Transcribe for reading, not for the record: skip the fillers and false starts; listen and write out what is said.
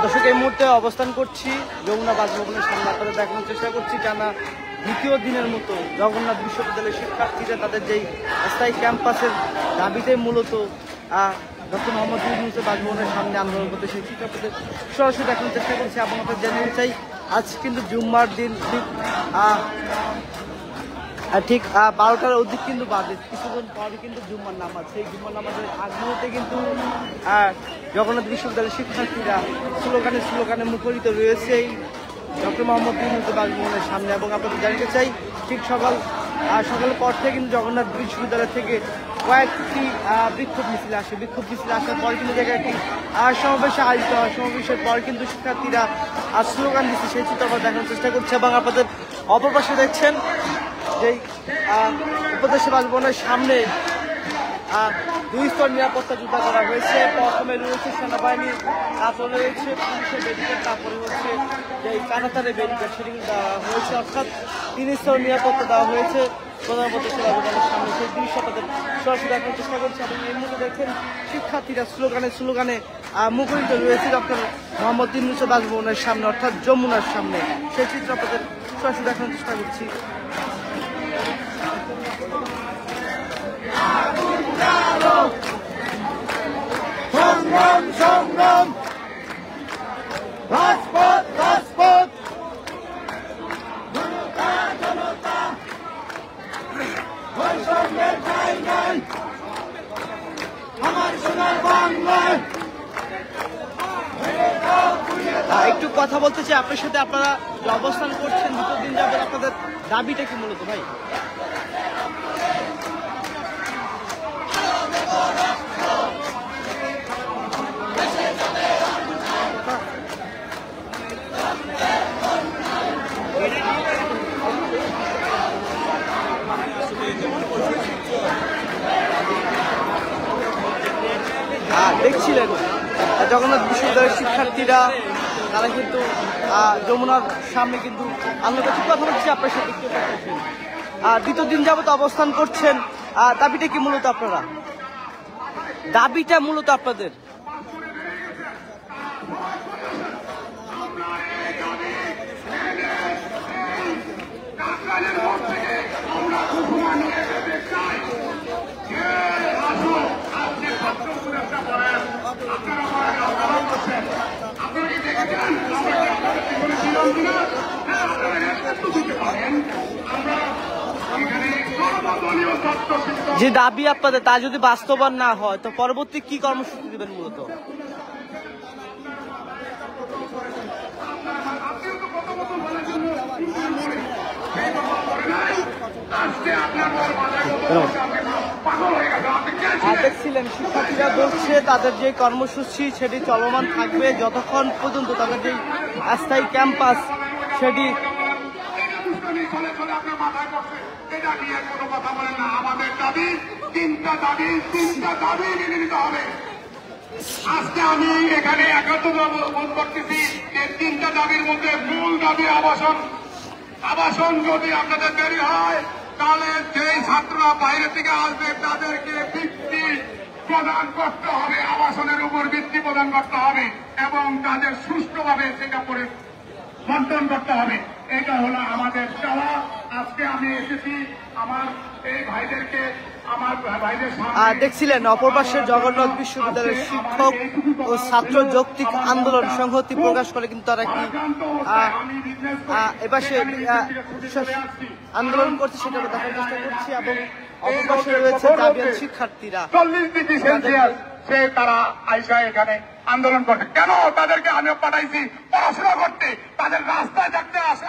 দর্শক এই মুহূর্তে অবস্থান করছি যমুনা বাসভবনের সামনে, আপনাদের দেখানোর চেষ্টা করছি টানা দ্বিতীয় দিনের মতো জগন্নাথ বিশ্ববিদ্যালয়ের শিক্ষার্থীরা তাদের যেই স্থায়ী ক্যাম্পাসের দাবিতে মূলত ডক্টর মোহাম্মদ ইউনূসের বাসভবনের সামনে আন্দোলন করতে সেই চিত্রপথে সরাসরি দেখানোর চেষ্টা করছি। এবং আপনাদের জানিয়ে চাই আজ কিন্তু জুম্মার দিন ঠিক 12টার অধিক কিন্তু বাজে, কিছুক্ষণ পরে কিন্তু জুম্মার নামাজ। সেই জুম্মার নামাজের আগ মুহূর্তে কিন্তু জগন্নাথ বিশ্ববিদ্যালয়ের শিক্ষার্থীরা স্লোগানে মুখরিত রয়েছে এই ডক্টর মোহাম্মদ ইউনূসের বাসভবনের সামনে। এবং আপনাদের জানিয়ে চাই ঠিক সকালের পর থেকে কিন্তু জগন্নাথ বিশ্ববিদ্যালয় থেকে কয়েকটি বিক্ষোভ মিছিল আসে। বিক্ষোভ মিছিল আসার পর কিন্তু জায়গায় একটি সমাবেশে আয়োজিত হয়। সমাবেশের পর কিন্তু শিক্ষার্থীরা স্লোগান দিচ্ছে, সেই চিত্র আমরা দেখানোর চেষ্টা করছে। এবং আপনাদের অপর পাশে দেখছেন যেই উপদেশ বাসভবনের সামনে 2 স্তর নিরাপত্তা জোরদার করা হয়েছে। প্রথমে রয়েছে সেনাবাহিনীর, তারপরে রয়েছে পুলিশের ব্যারিকেড, তারপরে হচ্ছে যে কাঁটাতারের ব্যারিকেড সেটি দেওয়া হয়েছে, অর্থাৎ 3 স্তর নিরাপত্তা দেওয়া হয়েছে প্রধান উপদেশ বাসভবনের সামনে। সেই দৃশ্য তাদের সরাসরি দেখানোর চেষ্টা করছে। এবং এর মধ্যে দেখেন শিক্ষার্থীরা স্লোগানে মুখরিত রয়েছে ডক্টর মোহাম্মদ ইউনূসের বাসভবনের সামনে, অর্থাৎ যমুনার সামনে। সেই চিত্র আপনাদের সরাসরি দেখানোর চেষ্টা করছি। সংগ্রাম রাজপথ একটু কথা বলতে চাই আপনার সাথে। আপনারা যে অবস্থান করছেন দ্বিতীয় দিন যাবেন, আপনাদের দাবিটা কি মূলত ভাই? দেখছিলেন জগন্নাথ বিশ্ববিদ্যালয়ের শিক্ষার্থীরা তারা কিন্তু যমুনার সামনে কিন্তু আন্দোলন করছে। কথা বলছি আপনার সাথে, দ্বিতীয় দিন যাবত অবস্থান করছেন, দাবিটা কি মূলত আপনারা? দাবিটা মূলত আপনাদের যে দাবি আপনাদের তা যদি বাস্তবায়ন না হয় তো পরবর্তী কি কর্মসূচি দিবেন মূলত? দেখছিলেন শিক্ষার্থীরা বলছে তাদের যে কর্মসূচি সেটি চলমান থাকবে যতক্ষণ পর্যন্ত তাদের যে স্থায়ী ক্যাম্পাস সেটি আমাদের দাবি তিনটা দাবি মেনে নিতে হবে। আজকে আমি এখানে একাত্তর বোধ করতেছি যে 3টা দাবির মধ্যে মূল দাবি আবাসন যদি আপনাদের দেরি হয় তাহলে যেই ছাত্ররা বাইরে থেকে আসবে তাদেরকে ভিত্তি প্রদান করতে হবে, আবাসনের উপর ভিত্তি প্রদান করতে হবে এবং তাদের সুষ্ঠুভাবে সেটা করে বন্টন করতে হবে। এটা হলো আমাদের চাওয়া। আজকে আমি এসেছি আমার এই ভাইদেরকে দেখছিলেন অপর পাশে জগন্নাথ বিশ্ববিদ্যালয়ের শিক্ষক ও ছাত্র যৌক্তিক আন্দোলন সংহতি প্রকাশ করে কিন্তু তারা কি এপাশে আন্দোলন করছে সেটা দেখার চেষ্টা করছি। এবং অপর পাশে রয়েছে জাবিয়ান শিক্ষার্থীরা, 40 ডিগ্রি সেলসিয়াস তারা আইসা এখানে আন্দোলন করছে। কেন তাদেরকে আমি পাঠাইছি পড়াশোনা করতে, তাদের রাস্তায় থাকতে আসে।